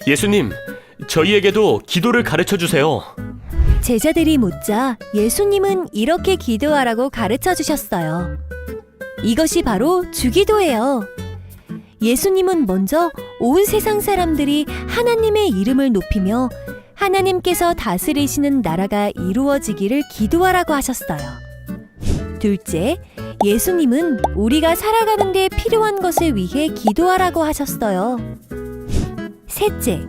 예수님, 저희에게도 기도를 가르쳐 주세요. 제자들이 묻자 예수님은 이렇게 기도하라고 가르쳐 주셨어요. 이것이 바로 주기도예요. 예수님은 먼저 온 세상 사람들이 하나님의 이름을 높이며 하나님께서 다스리시는 나라가 이루어지기를 기도하라고 하셨어요. 둘째, 예수님은 우리가 살아가는 데 필요한 것을 위해 기도하라고 하셨어요. 셋째,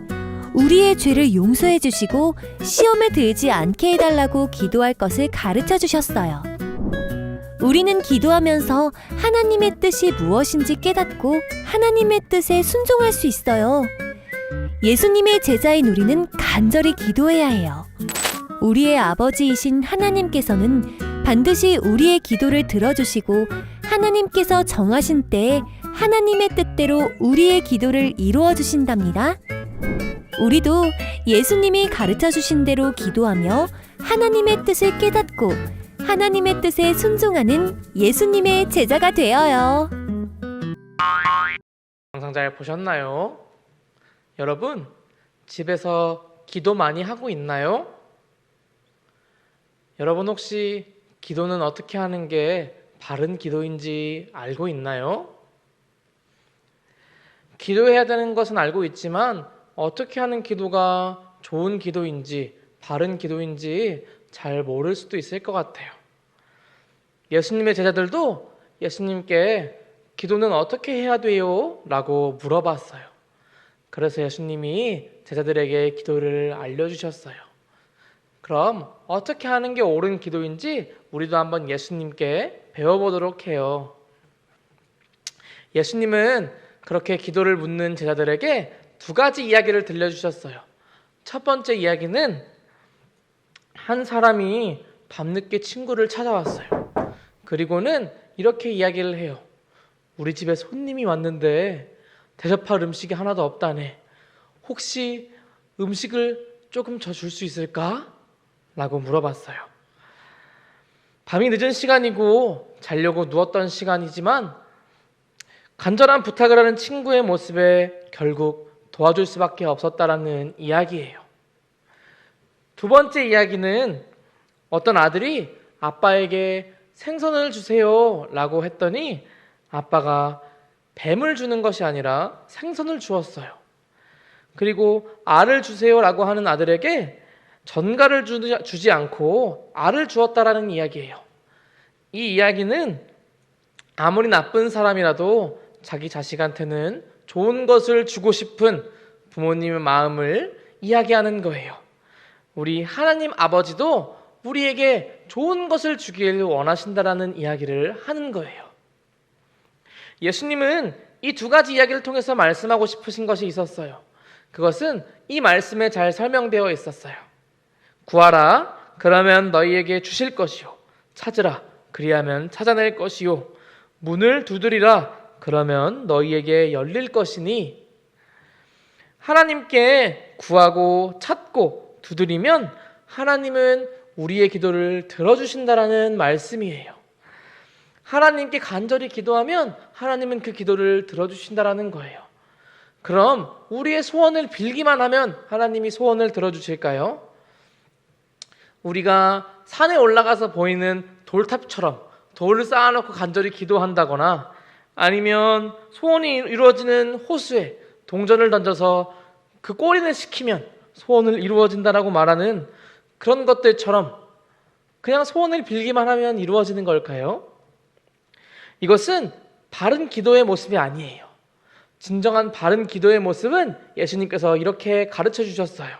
우리의 죄를 용서해 주시고 시험에 들지 않게 해달라고 기도할 것을 가르쳐 주셨어요. 우리는 기도하면서 하나님의 뜻이 무엇인지 깨닫고 하나님의 뜻에 순종할 수 있어요. 예수님의 제자인 우리는 간절히 기도해야 해요. 우리의 아버지이신 하나님께서는 반드시 우리의 기도를 들어주시고 하나님께서 정하신 때에 하나님의 뜻대로 우리의 기도를 이루어 주신답니다. 우리도 예수님이 가르쳐 주신 대로 기도하며 하나님의 뜻을 깨닫고 하나님의 뜻에 순종하는 예수님의 제자가 되어요. 영상 잘 보셨나요? 여러분, 집에서 기도 많이 하고 있나요? 여러분 혹시 기도는 어떻게 하는 게 바른 기도인지 알고 있나요? 기도해야 되는 것은 알고 있지만 어떻게 하는 기도가 좋은 기도인지 바른 기도인지 잘 모를 수도 있을 것 같아요. 예수님의 제자들도 예수님께 기도는 어떻게 해야 돼요? 라고 물어봤어요. 그래서 예수님이 제자들에게 기도를 알려주셨어요. 그럼 어떻게 하는 게 옳은 기도인지 우리도 한번 예수님께 배워보도록 해요. 예수님은 그렇게 기도를 묻는 제자들에게 두 가지 이야기를 들려주셨어요. 첫 번째 이야기는 한 사람이 밤늦게 친구를 찾아왔어요. 그리고는 이렇게 이야기를 해요. 우리 집에 손님이 왔는데 대접할 음식이 하나도 없다네. 혹시 음식을 조금 더 줄 수 있을까? 라고 물어봤어요. 밤이 늦은 시간이고 자려고 누웠던 시간이지만 간절한 부탁을 하는 친구의 모습에 결국 도와줄 수밖에 없었다라는 이야기예요. 두 번째 이야기는 어떤 아들이 아빠에게 생선을 주세요 라고 했더니 아빠가 뱀을 주는 것이 아니라 생선을 주었어요. 그리고 알을 주세요 라고 하는 아들에게 전갈을 주지 않고 알을 주었다라는 이야기예요. 이 이야기는 아무리 나쁜 사람이라도 자기 자식한테는 좋은 것을 주고 싶은 부모님의 마음을 이야기하는 거예요. 우리 하나님 아버지도 우리에게 좋은 것을 주길 원하신다라는 이야기를 하는 거예요. 예수님은 이 두 가지 이야기를 통해서 말씀하고 싶으신 것이 있었어요. 그것은 이 말씀에 잘 설명되어 있었어요. 구하라, 그러면 너희에게 주실 것이요. 찾으라, 그리하면 찾아낼 것이요. 문을 두드리라, 그러면 너희에게 열릴 것이니. 하나님께 구하고 찾고 두드리면 하나님은 우리의 기도를 들어주신다라는 말씀이에요. 하나님께 간절히 기도하면 하나님은 그 기도를 들어주신다라는 거예요. 그럼 우리의 소원을 빌기만 하면 하나님이 소원을 들어주실까요? 우리가 산에 올라가서 보이는 돌탑처럼 돌을 쌓아놓고 간절히 기도한다거나 아니면 소원이 이루어지는 호수에 동전을 던져서 그 꼬리를 시키면 소원을 이루어진다라고 말하는 그런 것들처럼 그냥 소원을 빌기만 하면 이루어지는 걸까요? 이것은 바른 기도의 모습이 아니에요. 진정한 바른 기도의 모습은 예수님께서 이렇게 가르쳐 주셨어요.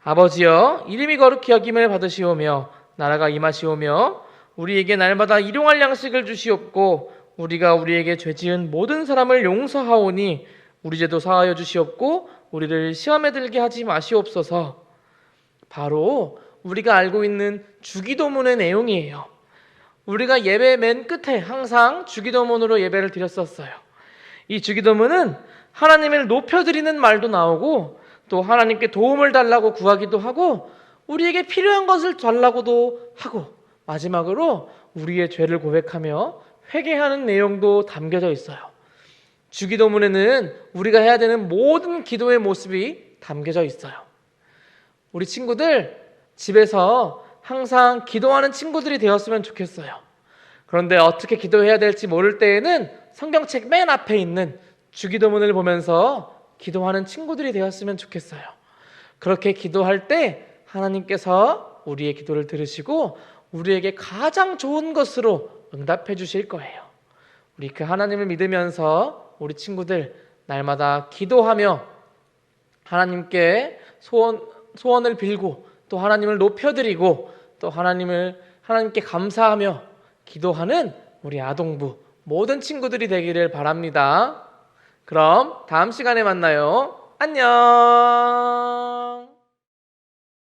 아버지여, 이름이 거룩히 여김을 받으시오며 나라가 임하시오며 우리에게 날마다 일용할 양식을 주시옵고 우리가 우리에게 죄지은 모든 사람을 용서하오니 우리 죄도 사하여 주시옵고 우리를 시험에 들게 하지 마시옵소서. 바로 우리가 알고 있는 주기도문의 내용이에요. 우리가 예배 맨 끝에 항상 주기도문으로 예배를 드렸었어요. 이 주기도문은 하나님을 높여드리는 말도 나오고 또 하나님께 도움을 달라고 구하기도 하고 우리에게 필요한 것을 달라고도 하고 마지막으로 우리의 죄를 고백하며 회개하는 내용도 담겨져 있어요. 주기도문에는 우리가 해야 되는 모든 기도의 모습이 담겨져 있어요. 우리 친구들 집에서 항상 기도하는 친구들이 되었으면 좋겠어요. 그런데 어떻게 기도해야 될지 모를 때에는 성경책 맨 앞에 있는 주기도문을 보면서 기도하는 친구들이 되었으면 좋겠어요. 그렇게 기도할 때 하나님께서 우리의 기도를 들으시고 우리에게 가장 좋은 것으로 응답해 주실 거예요. 우리 그 하나님을 믿으면서 우리 친구들 날마다 기도하며 하나님께 소원을 빌고 또 하나님을 높여드리고 또 하나님께 감사하며 기도하는 우리 아동부 모든 친구들이 되기를 바랍니다. 그럼 다음 시간에 만나요. 안녕.